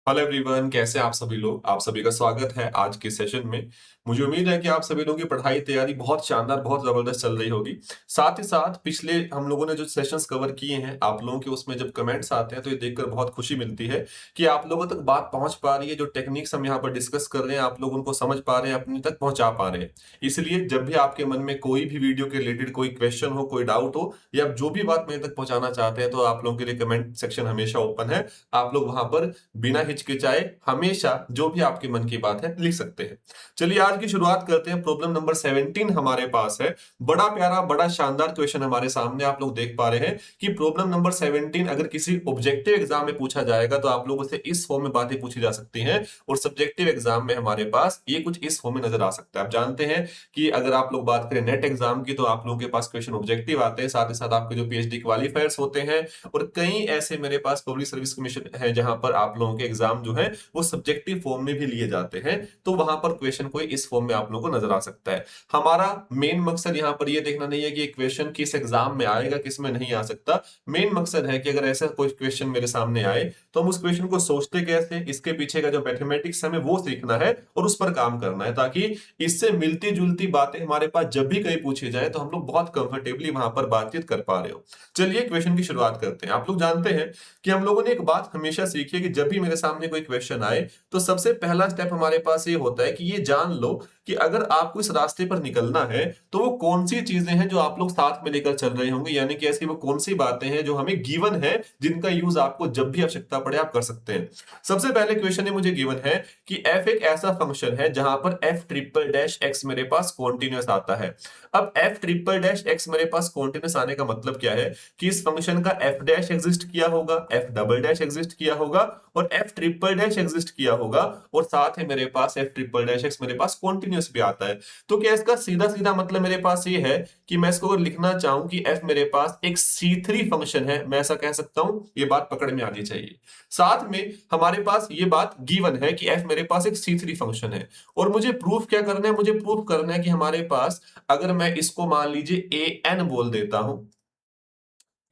Hello everyone, कैसे हैं आप सभी लोग। आप सभी का स्वागत है आज के सेशन में। मुझे उम्मीद है कि आप सभी लोगों की पढ़ाई तैयारी बहुत शानदार, बहुत जबरदस्त चल रही होगी। साथ ही साथ पिछले हम लोगों ने जो सेशंस कवर किए हैं, आप लोगों के उसमें जब कमेंट्स आते हैं तो ये देखकर बहुत खुशी मिलती है कि आप लोगों तक बात पहुंच पा रही है। जो टेक्निक्स हम यहाँ पर डिस्कस कर रहे हैं, आप लोग उनको समझ पा रहे हैं, अपने तक पहुंचा पा रहे हैं। इसलिए जब भी आपके मन में कोई भी वीडियो के रिलेटेड कोई क्वेश्चन हो, कोई डाउट हो, या आप जो भी बात मेरे तक पहुंचाना चाहते हैं, तो आप लोगों के लिए कमेंट सेक्शन हमेशा ओपन है। आप लोग वहां पर बिना हिचकिचाए हमेशा जो भी आपके मन की बात है लिख सकते हैं। चलिए आज की शुरुआत करते हैं। प्रॉब्लम नंबर 17 हमारे पास है। बड़ा प्यारा, बड़ा शानदार क्वेश्चन हमारे सामने आप लोग देख पा रहे हैं कि प्रॉब्लम नंबर 17 अगर किसी ऑब्जेक्टिव एग्जाम में पूछा जाएगा तो आप लोगों से इस फॉर्म में बातें पूछी जा सकती हैं, और सब्जेक्टिव एग्जाम में हमारे पास ये कुछ इस फॉर्म में नजर आ सकता है। आप जानते हैं कि अगर आप लोग बात करें नेट एग्जाम की, तो आप लोगों के पास क्वेश्चन ऑब्जेक्टिव आते हैं, साथ ही साथ आपके जो पीएचडी क्वालिफायर्स होते हैं, और कई ऐसे मेरे पास पब्लिक सर्विस कमीशन है जहां पर आप लोगों के एग्जाम जो है वो सब्जेक्टिव फॉर्म में भी लिए जाते हैं। तो वहां पर क्वेश्चन कोई इस फॉर्म में आप लोगों को नजर आ सकता है। हमारा मेन मकसद यहां पर ये देखना नहीं है कि क्वेश्चन किस एग्जाम में आएगा, किस में नहीं आ सकता। मेन मकसद है कि अगर ऐसा कोई क्वेश्चन मेरे सामने आए तो हम उस क्वेश्चन को सोचते कैसे, इसके पीछे का जो मैथमेटिक्स हमें वो सीखना है और उस पर काम करना है, ताकि इससे मिलती जुलती बातें हमारे पास जब भी कहीं पूछी जाए तो हम लोग बहुत कंफर्टेबली वहां पर बातचीत कर पा रहे हो। चलिए क्वेश्चन की शुरुआत करते हैं। आप लोग जानते हैं कि हम लोगों ने एक बात हमेशा सीखी है कि जब भी मेरे सामने कोई क्वेश्चन आए तो सबसे पहला स्टेप हमारे पास ये होता है कि ये जान लो कि अगर आपको इस रास्ते पर निकलना है तो वो कौन सी चीजें हैं जो आप लोग साथ में लेकर चल रहे होंगे, यानी कि ऐसी वो कौन सी बातें हैं जो हमें गिवन है, जिनका यूज आपको जब भी आवश्यकता पड़े आप कर सकते हैं। सबसे पहले क्वेश्चन में मुझे गिवन है कि f एक ऐसा फंक्शन है जहां पर f ट्रिपल डैश x मेरे पास कॉन्टिन्यूअस आता है। अब f ट्रिपल डैश x मेरे पास कॉन्टिन्यूअस आने का मतलब क्या है कि इस फंक्शन का f डैश एग्जिस्ट किया होगा, f डबल डैश एग्जिस्ट किया होगा, और f ट्रिपल डैश एग्जिस्ट किया होगा, और साथ है मेरे पास f ट्रिपल डैश x मेरे पास कॉन्टिन्यूअस भी आता है। तो क्या इसका सीधा सीधा मतलब मेरे पास ये है कि मैं इसको अगर लिखना चाहूं कि f मेरे पास एक C3 फंक्शन है, मैं ऐसा कह सकता हूं। ये बात पकड़ में आनी चाहिए। साथ में हमारे पास ये बात गिवन है कि f मेरे पास एक C3 फंक्शन है, और मुझे प्रूफ क्या करना है, मुझे प्रूफ करना है कि हमारे पास, अगर मैं इसको मान लीजिए an बोल देता हूं,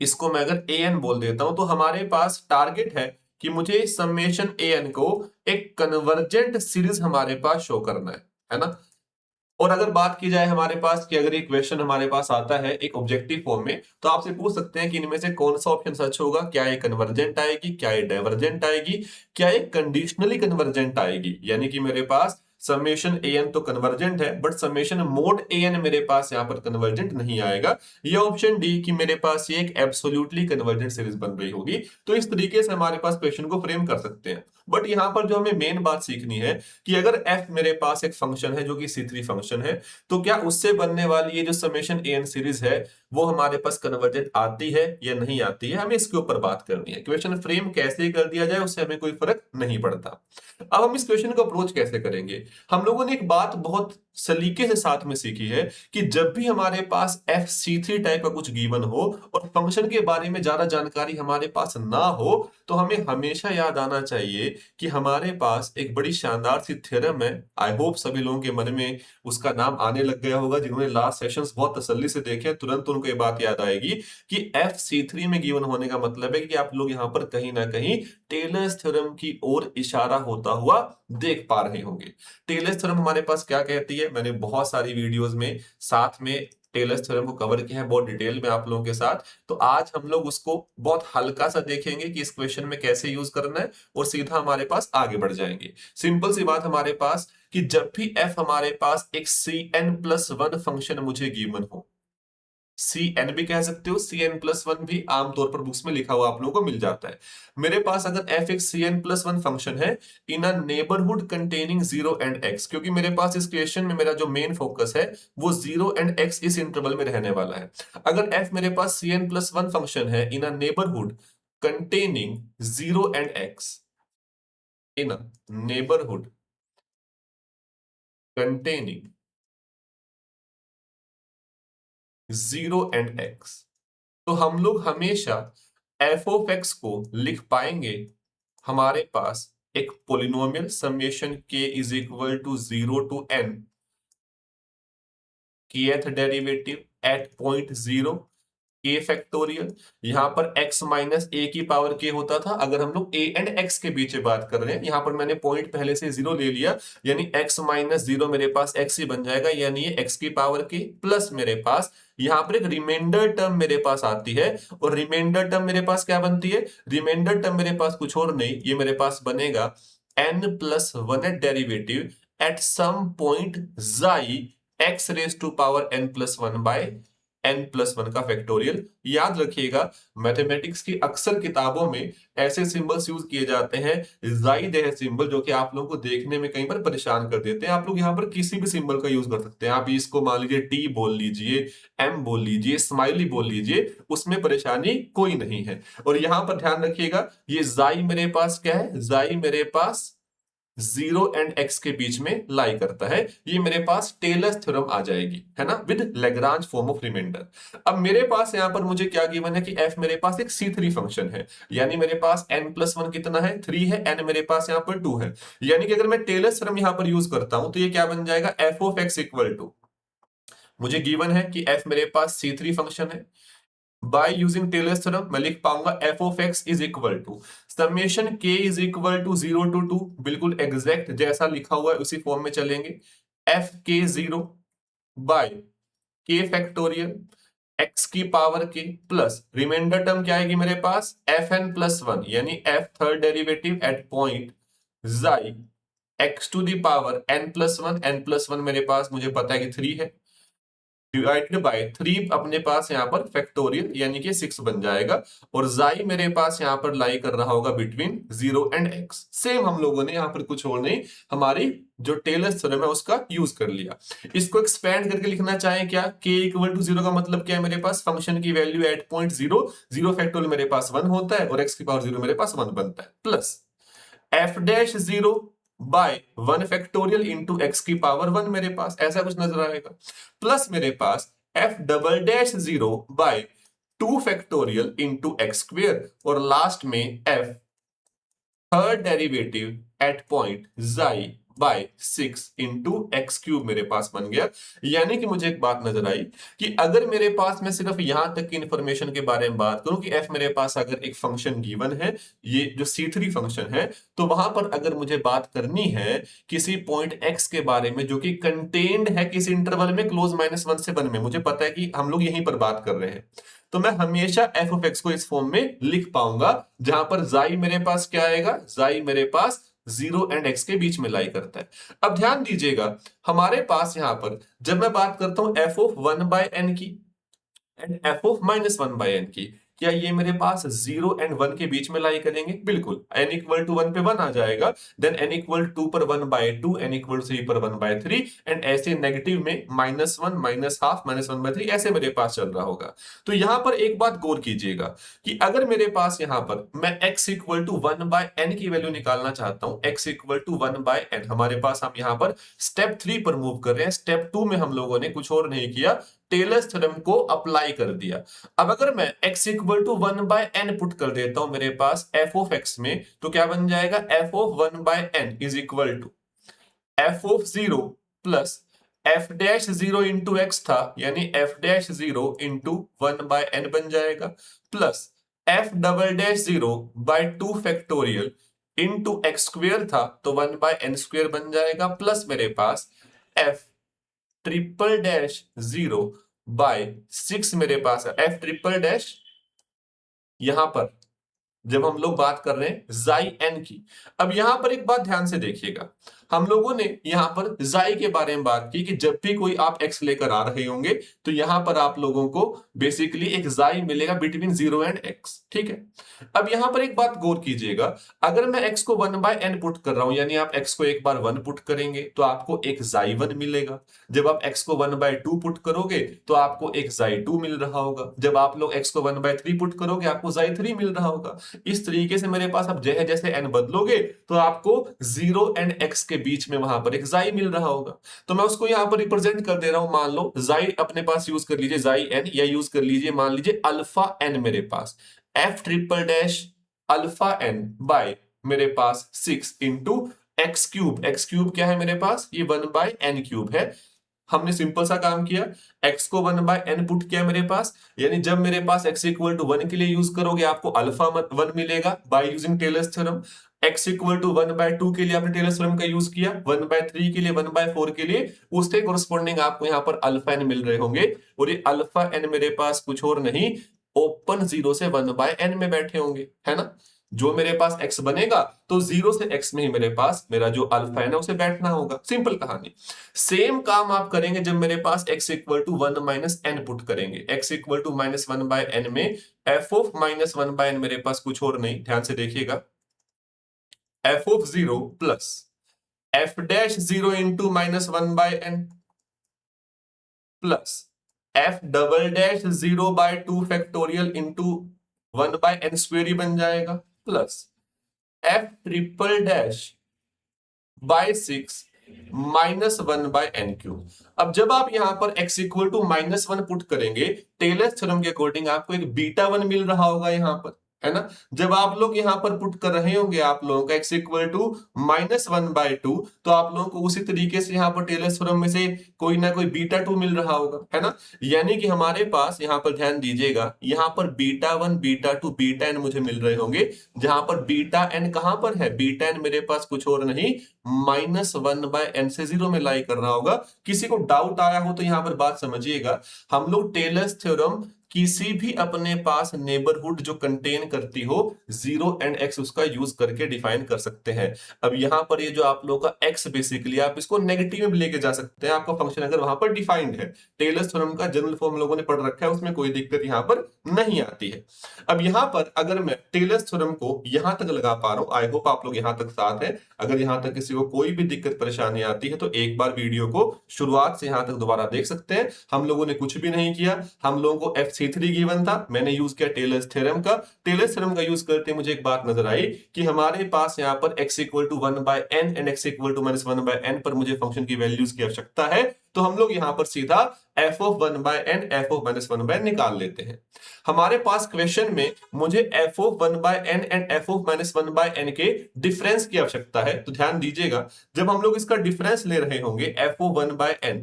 इसको मैं अगर an बोल देता हूं, तो हमारे पास टारगेट है कि मुझे समेशन an को एक कन्वर्जेंट सीरीज हमारे पास शो करना है ना। और अगर बात की जाए हमारे पास कि अगर ये क्वेश्चन हमारे पास आता है एक ऑब्जेक्टिव फॉर्म में, तो आपसे पूछ सकते हैं कि इनमें से कौन सा ऑप्शन सच होगा। क्या ये कन्वर्जेंट आएगी, क्या ये डाइवर्जेंट आएगी, क्या ये कंडीशनली कन्वर्जेंट आएगी। यानी कि मेरे पास समेशन an तो कन्वर्जेंट है, बट समेशन मोड an मेरे पास यहां पर कन्वर्जेंट नहीं आएगा। ये ऑप्शन डी कि मेरे पास ये एक एब्सोल्युटली कन्वर्जेंट सीरीज बन रही होगी। तो इस तरीके से हमारे पास क्वेश्चन को फ्रेम कर सकते हैं। बट यहां पर जो हमें मेन बात सीखनी है कि अगर f मेरे पास एक फंक्शन है जो कि C3 फंक्शन है, तो क्या उससे बनने वाली ये जो समेशन an सीरीज है वो हमारे पास कन्वर्जेंट आती है या नहीं आती है, हमें इसके ऊपर बात करनी है। क्वेश्चन फ्रेम कैसे कर दिया जाए उससे हमें कोई फर्क नहीं पड़ता। अब हम इस क्वेश्चन को अप्रोच कैसे करेंगे। हम लोगों ने एक बात बहुत सलीके से साथ में सीखी है कि जब भी हमारे पास FC3 टाइप का कुछ गिवन हो और फंक्शन के बारे में ज्यादा जानकारी हमारे पास ना हो, तो हमें हमेशा याद आना चाहिए कि हमारे पास एक बड़ी शानदार सी थ्योरम है। आई होप सभी लोगों के मन में उसका नाम आने लग गया होगा। जिन्होंने लास्ट सेशंस बहुत तसल्ली से देखे तुरंत उनको ये बात याद आएगी कि FC3 में गिवन होने का मतलब है कि आप लोग यहाँ पर कहीं ना कहीं टेलर्स थ्योरम की ओर इशारा होता हुआ देख पा रहे होंगे। टेलर्स थ्योरम हमारे पास क्या कहती है, मैंने बहुत सारी वीडियोस में साथ में टेलर्स थ्योरम को कवर किया है बहुत डिटेल में आप लोगों के साथ। तो आज हम लोग उसको बहुत हल्का सा देखेंगे कि इस क्वेश्चन में कैसे यूज करना है, और सीधा हमारे पास आगे बढ़ जाएंगे। सिंपल सी बात हमारे पास कि जब भी f हमारे पास एक Cn+1 फंक्शन मुझे गिवन हो, Cn भी कह सकते हो, Cn+1 भी आमतौर पर बुक्स में लिखा हुआ आप लोगों को मिल जाता है। मेरे पास अगर f एक Cn+1 फंक्शन है in a neighbourhood containing 0 and x, क्योंकि मेरे पास इस क्वेश्चन में मेरा जो मेन फोकस है वो 0 एंड x इस इंटरवल में रहने वाला है। अगर f मेरे पास Cn+1 फंक्शन है in a neighbourhood containing 0 and x, in a neighbourhood containing 0 and x, तो हम लोग हमेशा f ऑफ x को लिख पाएंगे हमारे पास एक polynomial summation k is equal to 0 to n kth derivative at point 0, k factorial, यहाँ पर x माइनस a की पावर k होता था अगर हम लोग a एंड x के बीच में बात कर रहे हैं। यहाँ पर मैंने पॉइंट पहले से 0 ले लिया, यानी x माइनस 0 मेरे पास x ही बन जाएगा, यानी ये x की पावर k प्लस मेरे पास यहाँ पर एक रिमाइंडर टर्म मेरे पास आती है, और रिमाइंडर टर्म मेरे पास क्या बनती है, रिमाइंडर टर्म मेरे पास कुछ और नहीं, ये मेरे पास बनेगा n+1 derivative at some point xi x raise to power n+1 by n+1 का फैक्टोरियल। याद रखिएगा, मैथमेटिक्स की अक्सर किताबों में ऐसे सिंबल्स यूज किए जाते हैं जाइद है सिंबल, जो कि आप लोगों को देखने में कई बार परेशान कर देते हैं। आप लोग यहाँ पर किसी भी सिंबल का यूज कर सकते हैं, आप इसको मान लीजिए टी बोल लीजिए, एम बोल लीजिए, स्माइली बोल लीजिए, उसमें परेशानी कोई नहीं है। और यहाँ पर ध्यान रखिएगा, ये जाई मेरे पास क्या है, जाई मेरे पास 0 एंड x के बीच में लाई करता है, ये मेरे पास टेलर्स थ्योरम आ जाएगी, है ना, with Lagrange form of remainder. अब मेरे पास यहां पर मुझे क्या गिवन है कि f मेरे पास एक C3 फंक्शन है, यानी मेरे पास n+1 कितना है, 3 है, n मेरे पास यहां पर 2 है, यानी कि अगर मैं टेलर्स थ्योरम यहां पर यूज करता हूं तो ये क्या बन जाएगा, f of x equal to, मुझे गिवन है कि f मेरे पास C3 फंक्शन है, बाय यूजिंग टेलर्स थ्योरम मैं लिख पाऊंगा f of x is equal to summation k is equal to 0 to 2, बिल्कुल एग्जैक्ट जैसा लिखा हुआ है उसी फॉर्म में चलेंगे, f k 0 by k factorial x की power k plus remainder term क्या आएगी मेरे पास, fn+1 यानी f third derivative at point xi x to the power n+1, n+1 मेरे पास मुझे पता है कि 3 है, डिवाइडेड बाय 3 अपने पास यहाँ पर फैक्टोरियल यानी कि 6 बन जाएगा, और जाई मेरे पास यहाँ पर लाई कर रहा होगा बिटवीन 0 एंड x। सेम हम लोगों ने यहाँ पर कुछ और नहीं, हमारी जो टेलर्स थ्योरम है उसका यूज कर लिया। इसको एक्सपेंड करके लिखना चाहे क्या, k इक्वल टू 0 का मतलब क्या है, मेरे पास फंक्शन की वैल्यू एट पॉइंट 0, 0 फैक्टोरियल मेरे पास 1 होता है और x की पावर 0 मेरे पास 1 बनता है, plus f dash 0 by 1 factorial into x की पावर 1 मेरे पास ऐसा कुछ नजर आएगा, प्लस मेरे पास f double dash 0 by 2 factorial into x square, और लास्ट में f third derivative at point xi by 6 into x cube मेरे पास बन गया। यानी कि मुझे एक बात नजर आई कि अगर मेरे पास मैं सिर्फ यहां तक की इंफॉर्मेशन के बारे में बात करूं कि f मेरे पास अगर एक फंक्शन गिवन है, ये जो C3 फंक्शन है, तो वहां पर अगर मुझे बात करनी है किसी पॉइंट x के बारे में जो कि कंटेन्ड है किसी इंटरवल में क्लोज -1 से 1 में, मुझे पता है कि हम लोग यहीं पर बात कर रहे हैं, तो मैं हमेशा f ऑफ x को इस फॉर्म में लिख पाऊंगा, जहां पर xi मेरे पास क्या आएगा, xi मेरे पास 0 एंड x के बीच में लाई करता है। अब ध्यान दीजिएगा, हमारे पास यहां पर जब मैं बात करता हूं f ऑफ 1 बाय n की and f of -1 by n की, क्या ये मेरे पास 0 एंड 1 के बीच में लाई करेंगे, बिल्कुल n इक्वल टू 1 पे 1 आ जाएगा, देन n इक्वल 2 पर 1 बाय 2, n इक्वल 3 पर 1 बाय 3, एंड ऐसे नेगेटिव में -1 -हाफ -1 बाय 3 ऐसे मेरे पास चल रहा होगा। तो यहां पर एक बात गौर कीजिएगा कि अगर मेरे पास यहां पर मैं x equal to 1 by n की वैल्यू निकालना चाहता हूं, x equal to 1 by n, हमारे पास हम यहां पर स्टेप 3 पर मूव कर रहे हैं, स्टेप 2 में हम लोगों ने कुछ और नहीं किया, टेलर्स थ्योरम को अप्लाई कर दिया। अब अगर मैं x equal to 1 by n put कर देता हूं मेरे पास f ऑफ x में, तो क्या बन जाएगा, f of 1 by n is equal to f of 0 plus f dash 0 into x था, यानी f dash 0 into 1 by n बन जाएगा, plus f double dash 0 by 2 factorial into x square था तो 1 बाय n स्क्वेयर बन जाएगा, plus मेरे पास f ट्रिपल डैश 0 बाय 6 मेरे पास है, f ट्रिपल डैश, यहां पर जब हम लोग बात कर रहे हैं xi n की। अब यहां पर एक बात ध्यान से देखिएगा, हम लोगों ने यहां पर xi के बारे में बात की कि जब भी कोई आप x लेकर आ रहे होंगे तो यहां पर आप लोगों को बेसिकली एक xi मिलेगा बिटवीन 0 एंड x, ठीक है। अब यहां पर एक बात गौर कीजिएगा, अगर मैं x को 1 बाय n पुट कर रहा हूं, यानी आप x को एक बार 1 पुट करेंगे तो आपको एक xi 1 मिलेगा, जब आप x को 1 बाय 2 पुट करोगे तो आपको एक xi 2 मिल रहा होगा, जब आप लोग x को 1 बाय 3 पुट करोगे आपको xi 3 मिल रहा होगा। इस तरीके से मेरे पास आप जैसे जैसे n बदलोगे तो आपको 0 एंड x के बीच में वहां पर एक xi मिल रहा होगा, तो मैं उसको यहां पर रिप्रेजेंट कर दे रहा हूं, मान लो xi अपने पास यूज कर लीजिए xi n, या यूज कर लीजिए मान लीजिए अल्फा n, मेरे पास f triple dash alpha n by मेरे पास 6 into x cube, x cube क्या है मेरे पास, ये 1 बाय n क्यूब है, हमने सिंपल सा काम किया, x को 1/n पुट किया मेरे पास, यानी जब मेरे पास x इक्वल टू 1 के लिए यूज करोगे आपको अल्फा 1 मिलेगा by using Taylor's theorem. x equal to 1/2 के लिए आपने टेलर्स थ्योरम का यूज किया, 1/3 के लिए, 1/4 के लिए, उसके कोरस्पॉन्डिंग आपको यहाँ पर अल्फा n मिल रहे होंगे। और ये अल्फा n मेरे पास कुछ और नहीं, ओपन 0 से 1/n में बैठे होंगे, है ना। जो मेरे पास x बनेगा तो 0 से x में ही मेरे पास मेरा जो अल्फा है ना उसे बैठना होगा, सिंपल कहानी। सेम काम आप करेंगे जब मेरे पास x equal to 1 minus n put करेंगे, x इक्वल टू -1/n में f ऑफ -1/n मेरे पास कुछ और नहीं, ध्यान से देखिएगा, f of 0 plus f dash 0 into -1/n plus f double dash 0/2 factorial into 1/n square ही बन जाएगा, plus f triple dash by 6 -1/n³। अब जब आप यहां पर x इक्वल टू -1 पुट करेंगे, टेलर्स थ्योरम के अकॉर्डिंग आपको एक बीटा 1 मिल रहा होगा यहां पर, है ना। जब आप लोग यहां पर पुट कर रहे होंगे आप लोगों का x इक्वल टू -1/2, तो आप लोगों को उसी तरीके से यहां पर टेलर्स थ्योरम में से कोई ना कोई बीटा 2 मिल रहा होगा, है ना। यानी कि हमारे पास यहां पर ध्यान दीजिएगा, यहां पर बीटा 1, बीटा 2, बीटा n मुझे मिल रहे होंगे, जहां पर बीटा n कहां पर है, बीटा n मेरे पास कुछ और नहीं -1/n से 0 में लाई कर रहा होगा। किसी को डाउट आया हो तो यहां पर बात समझिएगा, हम लोग टेलर्स थ्योरम किसी भी अपने पास नेबरहुड जो कंटेन करती हो 0 एंड x उसका यूज करके डिफाइन कर सकते हैं। अब यहां पर ये जो आप लोगों का x बेसिकली आप इसको नेगेटिव में भी लेके जा सकते हैं, आपका फंक्शन अगर वहां पर डिफाइंड है। टेलर्स थ्योरम का जनरल फॉर्म लोगों ने पढ़ रखा है, उसमें कोई दिक्कत यहां पर नहीं आती है। अब यहां पर अगर मैं टेलर्स थ्योरम को यहां तक लगा पा रहा हूं, आई होप आप लोग यहां तक साथ हैं। अगर यहां तक किसी को कोई भी दिक्कत परेशानी आती है तो एक बार वीडियो को शुरुआत से यहां तक दोबारा देख सकते हैं। हम लोगों ने कुछ भी नहीं किया, हम लोगों को FC3 गिवन था, मैंने यूज किया टेलर्स थ्योरम का। टेलर्स थ्योरम का यूज करते मुझे एक बात नजर आई कि हमारे पास यहां पर x equal to 1/n and x equal to -1/n पर मुझे फंक्शन की वैल्यूज की आवश्यकता है, तो हम लोग यहां पर सीधा f of 1/n f of -1/n निकाल लेते हैं। हमारे पास क्वेश्चन में मुझे f of 1/n and f of -1/n के डिफरेंस की आवश्यकता है, तो ध्यान दीजिएगा, जब हम लोग इसका डिफरेंस ले रहे होंगे f of 1/n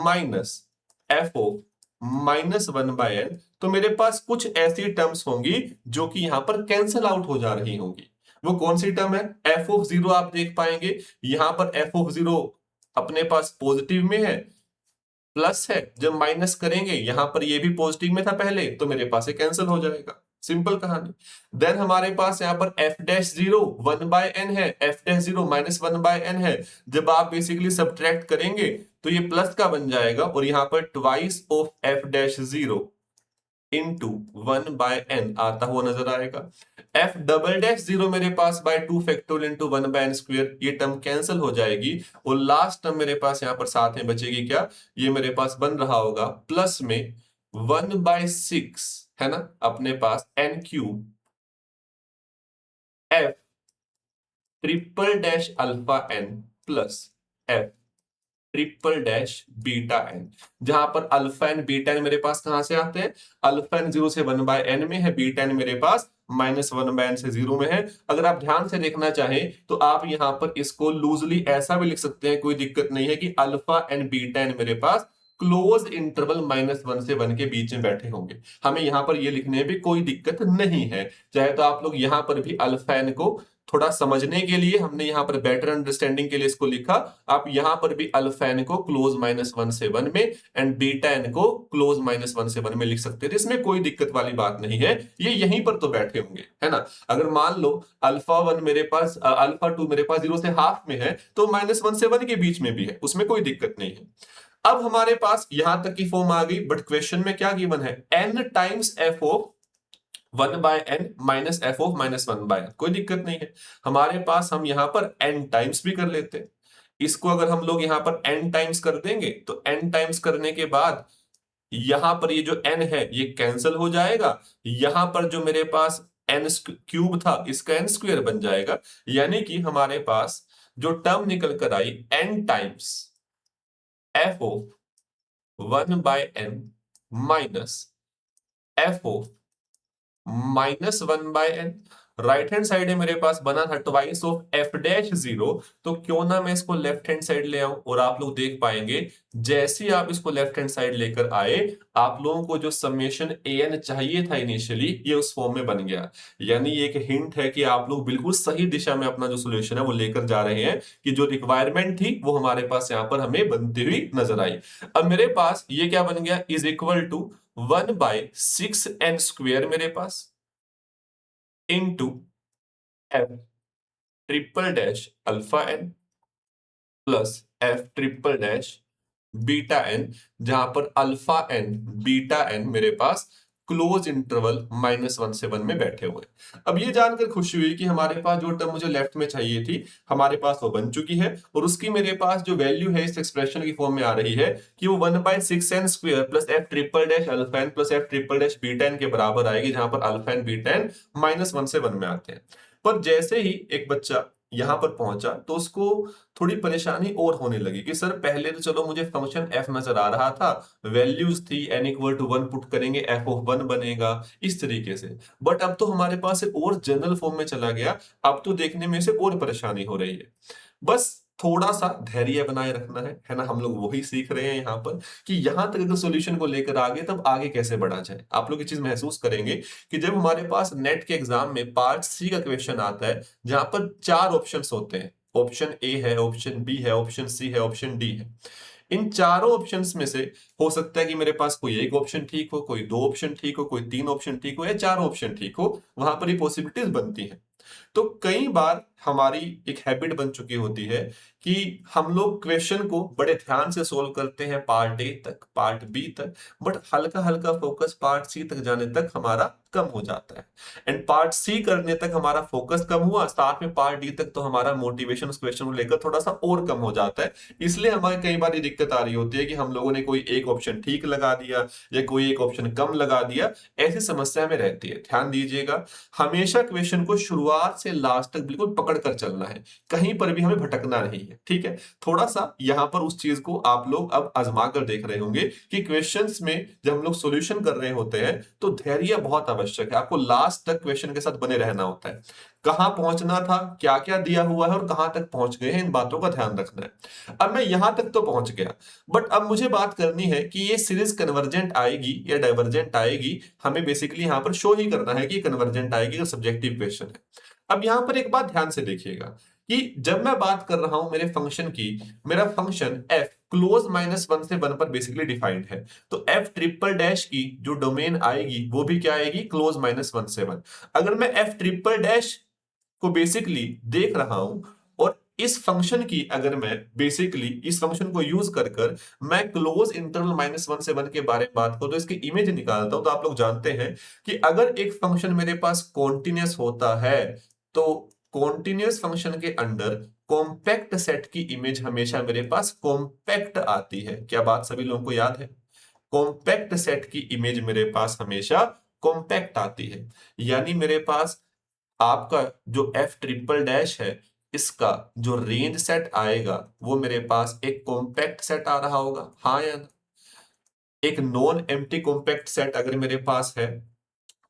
minus f of -1/n, तो मेरे पास कुछ ऐसी टर्म्स होंगी जो कि यहां पर कैंसल आउट हो जा रही होंगी। वो कौन सी टर्म है, f ऑफ 0 आप देख पाएंगे, यहां पर f ऑफ 0 अपने पास पॉजिटिव में है, प्लस है, जब माइनस करेंगे यहां पर ये भी पॉजिटिव में था पहले, तो मेरे पास ये कैंसिल हो जाएगा, सिंपल कहानी। देन हमारे पास यहां पर f डैश 0 1/n है, f डैश 0 -1/n है, जब आप बेसिकली सब्ट्रैक्ट करेंगे तो ये प्लस का बन जाएगा, और यहां पर twice of f dash 0 into 1/n आता हुआ नजर आएगा। f डबल डैश 0 मेरे पास by 2 factorial into 1/n square, ये टर्म कैंसिल हो जाएगी, और लास्ट टर्म मेरे पास यहां पर साथ में बचेगी क्या, ये मेरे पास बन रहा होगा प्लस में 1/6, है ना, अपने पास n³ f triple dash alpha n plus f triple dash beta n, जहां पर अल्फा एन बीटा एन मेरे पास कहां से आते हैं, अल्फा एन 0 से 1/n में है, बीटा एन मेरे पास -1/n से 0 में है। अगर आप ध्यान से देखना चाहें तो आप यहां पर इसको लूजली ऐसा भी लिख सकते हैं, कोई दिक्कत नहीं है, कि अल्फा एन बीटा एन मेरे पास क्लोज इंटरवल -1 से 1 के बीच में बैठे होंगे। हमें यहां पर ये लिखने में कोई दिक्कत नहीं है, चाहे तो आप लोग यहां पर भी अल्फा एन को थोड़ा समझने के लिए हमने यहां पर बेटर अंडरस्टैंडिंग के लिए इसको लिखा, आप यहां पर भी अल्फा एन को क्लोज -1 से 1 में एंड बीटा एन को क्लोज -1 से 1 में लिख सकते थे, इसमें कोई दिक्कत वाली बात नहीं है, ये यहीं पर तो बैठे होंगे, है ना। अगर मान लो अल्फा 1 मेरे पास अल्फा 2 मेरे पास 0 से हाफ में है, तो -1 से 1 के बीच में भी है, उसमें कोई दिक्कत नहीं है। अब हमारे पास यहां तक की फॉर्म आ गई, बट क्वेश्चन में क्या गिवन है, n times f of 1/n minus f of -1/n, कोई दिक्कत नहीं है हमारे पास, हम यहां पर n टाइम्स भी कर लेते हैं। इसको अगर हम लोग यहां पर n टाइम्स कर देंगे तो n टाइम्स करने के बाद यहां पर ये जो n है ये कैंसिल हो जाएगा, यहां पर जो मेरे पास n³ था इसका n स्क्वायर बन जाएगा, यानी कि हमारे पास जो टर्म निकल कर आई n times f of 1/n minus f of -1/n, right hand side है मेरे पास बना था twice of F dash zero, तो क्यों ना मैं इसको लेफ्ट हैंड साइड ले आऊं। और आप लोग देख पाएंगे जैसे ही आप इसको लेफ्ट हैंड साइड लेकर आए, आप लोगों को जो समेशन an चाहिए था इनिशियली, ये उस फॉर्म में बन गया। यानी ये एक हिंट है कि आप लोग बिल्कुल सही दिशा में अपना जो सोल्यूशन है वो लेकर जा रहे हैं, कि जो रिक्वायरमेंट थी वो हमारे पास यहां पर हमें बनती हुई नजर आई। अब मेरे पास ये क्या बन गया, इज इक्वल टू 1/6n² मेरे पास into f triple dash alpha N plus F triple dash beta n, जहां पर अल्फा एन बीटा एन मेरे पास क्लोज इंटरवल -1 से 1 में बैठे हुए। अब ये जानकर खुशी हुई कि हमारे पास जो टर्म मुझे लेफ्ट में चाहिए थी हमारे पास वो बन चुकी है, और उसकी मेरे पास जो वैल्यू है इस एक्सप्रेशन की फॉर्म में आ रही है कि वो 1/6n² plus F triple dash alpha N plus F triple dash beta N के बराबर आएगी, जहां पर अल्फा एन बीटा एन -1 से 1 में आते हैं। पर जैसे ही एक बच्चा यहां पर पहुंचा तो उसको थोड़ी परेशानी और होने लगी कि सर पहले तो चलो मुझे फंक्शन f नजर आ रहा था, वैल्यूज थी n इक्वल टू 1 पुट करेंगे f ऑफ 1 बनेगा इस तरीके से, बट अब तो हमारे पास एक और जनरल फॉर्म में चला गया। अब तो देखने में से और परेशानी हो रही है। बस थोड़ा सा धैर्य बनाए रखना है ना, हम लोग वही सीख रहे हैं यहाँ पर कि यहां तक अगर सॉल्यूशन को लेकर आगे तब आगे कैसे बढ़ा जाए। आप लोग ये चीज महसूस करेंगे कि जब हमारे पास नेट के एग्जाम में पार्ट सी का क्वेश्चन आता है जहां पर 4 ऑप्शंस होते हैं, ऑप्शन ए है, ऑप्शन बी है, ऑप्शन सी है, ऑप्शन डी है। इन चारों ऑप्शंस में से हो सकता है कि मेरे पास कोई एक ऑप्शन ठीक हो, कोई 2 ऑप्शन ठीक हो, कोई 3 ऑप्शन ठीक हो या 4 ऑप्शन ठीक हो, वहां पर ये पॉसिबिलिटीज बनती हैं। तो कई बार हमारी एक हैबिट बन चुकी होती है कि हम लोग क्वेश्चन को बड़े ध्यान से सोल्व करते हैं पार्ट ए तक, पार्ट बी तक, बट हल्का हल्का फोकस पार्ट सी तक जाने तक हमारा कम हो जाता है। एंड पार्ट सी करने तक हमारा फोकस कम हुआ, साथ में पार्ट डी तक तो हमारा मोटिवेशन उस क्वेश्चन को लेकर थोड़ा सा और कम हो जाता है। इसलिए हमें कई बार ये दिक्कत आ रही होती है कि हम लोगों ने कोई एक ऑप्शन ठीक लगा दिया या कोई एक ऑप्शन कम लगा दिया, ऐसी समस्या में रहती है। ध्यान दीजिएगा, हमेशा क्वेश्चन को शुरुआत से लास्ट तक बिल्कुल पकड़ कर चलना है, कहीं पर भी हमें भटकना नहीं है, ठीक है। थोड़ा सा यहां पर उस चीज को आप लोग अब आजमा कर देख रहे होंगे कि क्वेश्चंस में जब हम लोग सॉल्यूशन कर रहे होते हैं तो धैर्य बहुत आवश्यक है। आपको लास्ट तक क्वेश्चन के साथ बने रहना होता है, कहां पहुंचना था, क्या क्या दिया हुआ है और कहां तक पहुंच गए हैं, इन बातों का ध्यान रखना है। अब मैं यहां तक तो पहुंच गया, बट अब मुझे बात करनी है कि ये सीरीज कन्वर्जेंट आएगी या डाइवर्जेंट आएगी। हमें बेसिकली यहां पर शो ही करना है कि कन्वर्जेंट आएगी अगर सब्जेक्टिव क्वेश्चन है। अब यहां पर एक बात ध्यान से देखिएगा कि जब मैं बात कर रहा हूं मेरे फंक्शन की, मेरा फंक्शन f क्लोज -1 से 1 पर बेसिकली डिफाइंड है, तो f ट्रिपल डैश की जो डोमेन आएगी वो भी क्या आएगी, क्लोज -1 से 1। अगर मैं f ट्रिपल डैश को बेसिकली देख रहा हूं और इस फंक्शन की अगर मैं बेसिकली इस फंक्शन को यूज कर कर मैं क्लोज इंटरवल -1 से 1 के बारे में बात करूं तो इसकी इमेज निकालता हूं, तो आप लोग जानते हैं कि अगर एक फंक्शन मेरे पास कॉन्टिन्यूअस होता है तो कॉन्टिन्यूअस फंक्शन के अंदर कॉम्पैक्ट सेट की इमेज हमेशा मेरे पास कॉम्पैक्ट आती है। क्या बात सभी लोगों को याद है? कॉम्पैक्ट सेट की इमेज मेरे पास हमेशा कॉम्पैक्ट आती है। यानी मेरे पास आपका जो एफ ट्रिपल डैश है इसका जो रेंज सेट आएगा वो मेरे पास एक कॉम्पैक्ट सेट आ रहा होगा, हाँ या ना? एक नॉन एम्प्टी कॉम्पैक्ट सेट अगर मेरे पास है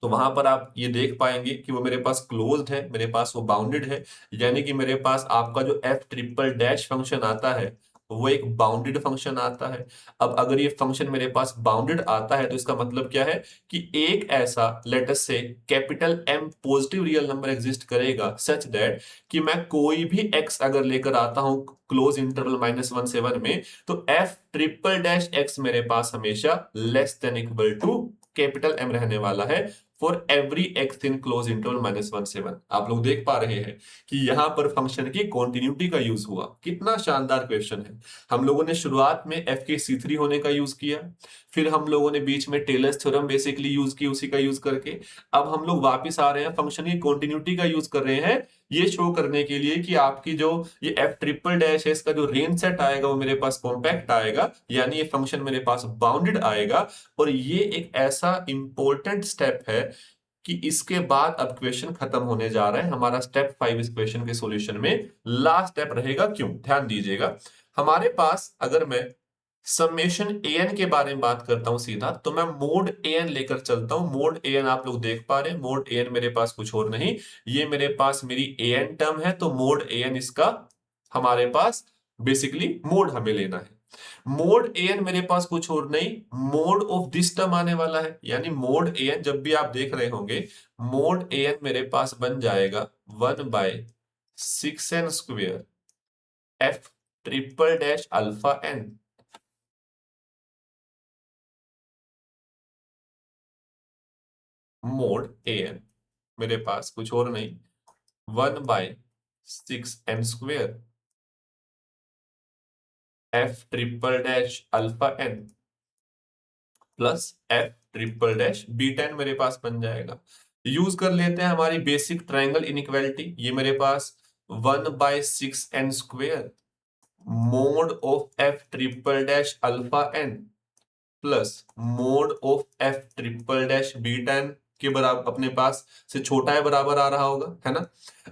तो वहां पर आप ये देख पाएंगे कि वो मेरे पास क्लोज्ड है, मेरे पास वो बाउंडेड है। यानी कि मेरे पास आपका जो एफ ट्रिपल डैश फंक्शन आता है वो एक बाउंडेड फंक्शन आता है। अब अगर ये फंक्शन मेरे पास बाउंडेड आता है तो इसका मतलब क्या है कि एक ऐसा let us say capital M positive real number exist करेगा सच दैट कि मैं कोई भी एक्स अगर लेकर आता हूं क्लोज इंटरवल -1 से 1 में, तो एफ ट्रिपल डैश एक्स मेरे पास हमेशा less than equal to capital M रहने वाला है for every X in close interval -1 से 1। आप लोग देख पा रहे हैं कि यहां पर फंक्शन की कॉन्टिन्यूटी का यूज हुआ। कितना शानदार क्वेश्चन है। हम लोगों ने शुरुआत में एफ के C3 होने का यूज किया, फिर हम लोगों ने बीच में टेलर्स थ्योरम बेसिकली यूज की उसी का यूज करके। अब हम लोग वापस आ रहे हैं फंक्शन की कॉन्टिन्यूटी का यूज कर रहे हैं ये शो करने के लिए कि आपकी जो ये एफ ट्रिपल डैश है इसका जो रेंज सेट आएगा वो मेरे पास कॉम्पैक्ट आएगा, यानी ये फंक्शन मेरे पास बाउंडेड आएगा। और ये एक ऐसा इंपॉर्टेंट स्टेप है कि इसके बाद अब क्वेश्चन खत्म होने जा रहा है। हमारा स्टेप 5 इस क्वेश्चन के सॉल्यूशन में लास्ट स्टेप रहेगा। क्यों? ध्यान दीजिएगा, हमारे पास अगर मैं समेशन an के बारे में बात करता हूं सीधा, तो मैं मोड an लेकर चलता हूं। मोड an आप लोग देख पा रहे हैं, मोड an मेरे पास कुछ और नहीं, ये मेरे पास मेरी an टर्म है, तो मोड an इसका हमारे पास बेसिकली मोड हमें लेना है। मोड an मेरे पास कुछ और नहीं, मोड ऑफ दिस टर्म आने वाला है, यानी मोड an जब भी आप देख रहे होंगे, मोड an मेरे पास बन जाएगा 1/6n² f triple dash alpha n। Mode an मेरे पास कुछ और नहीं, 1/6n² f triple dash alpha n plus f triple dash beta n मेरे पास बन जाएगा। यूज कर लेते हैं हमारी बेसिक ट्रायंगल इनइक्वालिटी, ये मेरे पास 1/6n² mode of f triple dash alpha n plus mode of f triple dash beta n के बराबर अपने पास से छोटा है बराबर आ रहा होगा, है ना।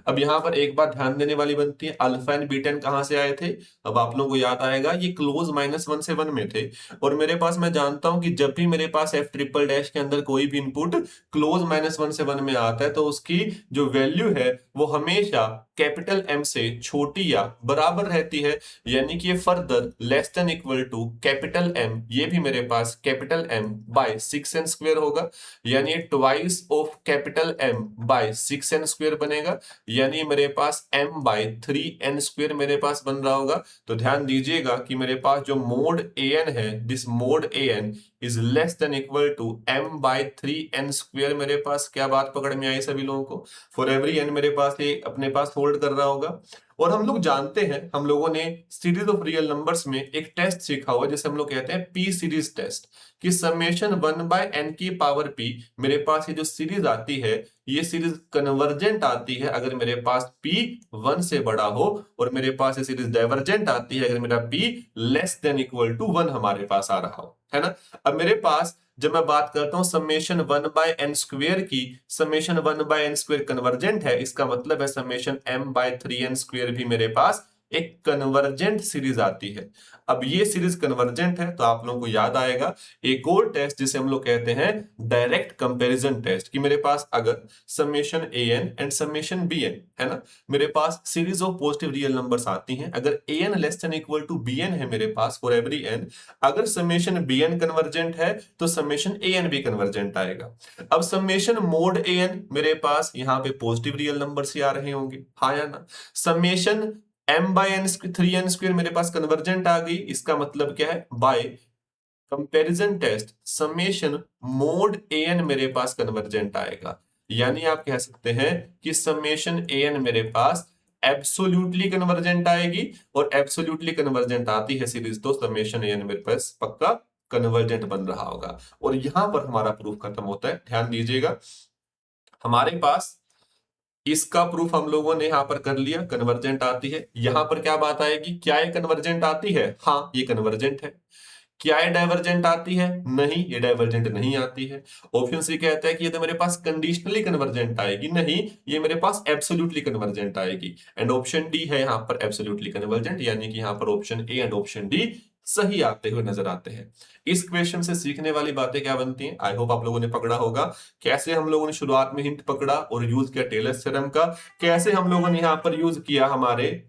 अब यहां पर एक बात ध्यान देने वाली बनती है, अल्फा एंड बीटा एन कहां से आए थे। अब आप लोगों को याद आएगा ये क्लोज -1 से 1 में थे, और मेरे पास मैं जानता हूं कि जब भी मेरे पास एफ ट्रिपल डैश के अंदर कोई भी इनपुट क्लोज -1 से 1 में आता है, तो उसकी जो वैल्यू है वो हमेशा कैपिटल एम से छोटी या बराबर रहती है, यानी कि ये further less than equal to capital M, ये भी मेरे पास कैपिटल एम बाय 6n² होगा, यानी twice of capital M by 6n² बनेगा, यानी मेरे पास m/3n² मेरे पास बन रहा होगा। तो ध्यान दीजिएगा कि मेरे पास जो मोड an है, this mod an is less than equal to m/3n²। मेरे पास क्या बात पकड़ में आई सभी लोगों को। फॉर एवरी n मेरे पास ये अपने पास होल्ड कर रहा होगा। और हम लोग जानते हैं, हम लोगों ने सीरीज ऑफ रियल नंबर्स में एक टेस्ट सीखा हुआ जिसे हम लोग कहते हैं पी सीरीज टेस्ट, कि समेशन 1/n की पावर p, मेरे पास ये जो सीरीज आती है ये सीरीज कन्वर्जेंट आती है अगर मेरे पास p 1 से बड़ा हो, और मेरे पास ये सीरीज डाइवर्जेंट आती है अगर मेरा p less than equal to 1 हमारे पास आ रहा हो, है ना। अब मेरे पास जब मैं बात करता हूं समेशन 1/n² की, समेशन 1/n² कन्वर्जेंट है, इसका मतलब है समेशन m/3n² भी मेरे पास एक कन्वर्जेंट सीरीज आती है। अब ये सीरीज कन्वर्जेंट है तो आप लोगों को याद आएगा एक और टेस्ट जिसे हम लोग कहते हैं डायरेक्ट कंपैरिजन टेस्ट, कि मेरे पास अगर summation an and summation bn है ना, मेरे पास series of positive real numbers आती हैं, अगर an less than equal to bn है मेरे पास फॉर एवरी n, अगर समेशन bn कन्वर्जेंट है तो समेशन an भी कन्वर्जेंट आएगा। अब समेशन मोड an मेरे पास यहाँ पे पॉजिटिव रियल नंबर्स ही आ रहे होंगे, हाँ या ना। समेशन m/3n² मेरे पास कन्वर्जेंट आ गई, इसका मतलब क्या है, by comparison test summation mod an मेरे पास कन्वर्जेंट आएगा, यानी आप कह सकते हैं कि समेशन an मेरे पास एब्सोल्युटली कन्वर्जेंट आएगी, और एब्सोल्युटली कन्वर्जेंट आती है सीरीज तो समेशन an मेरे पास पक्का कन्वर्जेंट बन रहा होगा। और यहां पर हमारा प्रूफ खत्म होता है। ध्यान दीजिएगा, हमारे पास इसका प्रूफ हम लोगों ने यहां पर कर लिया, कन्वर्जेंट आती है। यहां पर क्या बात आएगी, क्या ये कन्वर्जेंट आती है, हाँ ये कन्वर्जेंट है। क्या ये डाइवर्जेंट आती है, नहीं ये डाइवर्जेंट नहीं आती है। ऑप्शन सी कहता है कि ये तो मेरे पास कंडीशनली कन्वर्जेंट आएगी, नहीं ये मेरे पास एब्सोल्युटली कन्वर्जेंट आएगी। एंड ऑप्शन डी है यहाँ पर एब्सोल्युटली कन्वर्जेंट, यानी कि यहाँ पर option A and option D सही आते हुए नजर आते हैं। इस क्वेश्चन से सीखने वाली बातें क्या बनती हैं, आई होप आप लोगों ने पकड़ा होगा कैसे हम लोगों ने शुरुआत में हिंट पकड़ा और यूज किया टेलर्स थ्योरम का, कैसे हम लोगों ने यहाँ पर यूज किया हमारे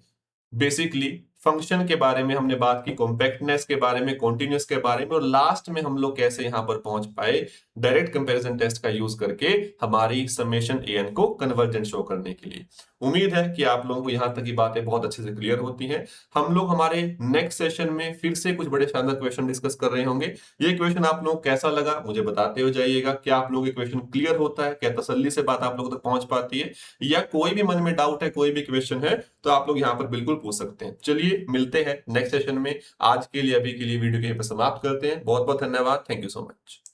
बेसिकली फंक्शन के बारे में हमने बात की, कॉम्पैक्टनेस के बारे में, कॉन्टिन्यूस के बारे में, और लास्ट में हम लोग कैसे यहां पर पहुंच पाए डायरेक्ट कंपैरिजन टेस्ट का यूज करके हमारी समेशन an को कन्वर्जेंट शो करने के लिए। उम्मीद है कि आप लोगों को यहां तक की बातें बहुत अच्छे से क्लियर होती हैं। हम लोग हमारे नेक्स्ट सेशन में फिर से कुछ बड़े शानदार क्वेश्चन डिस्कस कर रहे होंगे। ये क्वेश्चन आप लोग कैसा लगा मुझे बताते हो जाइएगा, क्या आप लोगों के क्वेश्चन क्लियर होता है, क्या तसल्ली से बात आप लोगों तक पहुंच पाती है, या कोई भी मन में डाउट है, कोई भी क्वेश्चन है तो आप लोग यहाँ पर बिल्कुल पूछ सकते हैं। चलिए मिलते हैं नेक्स्ट सेशन में। आज के लिए अभी के लिए वीडियो को यहीं पर समाप्त करते हैं। बहुत बहुत धन्यवाद, थैंक यू सो मच।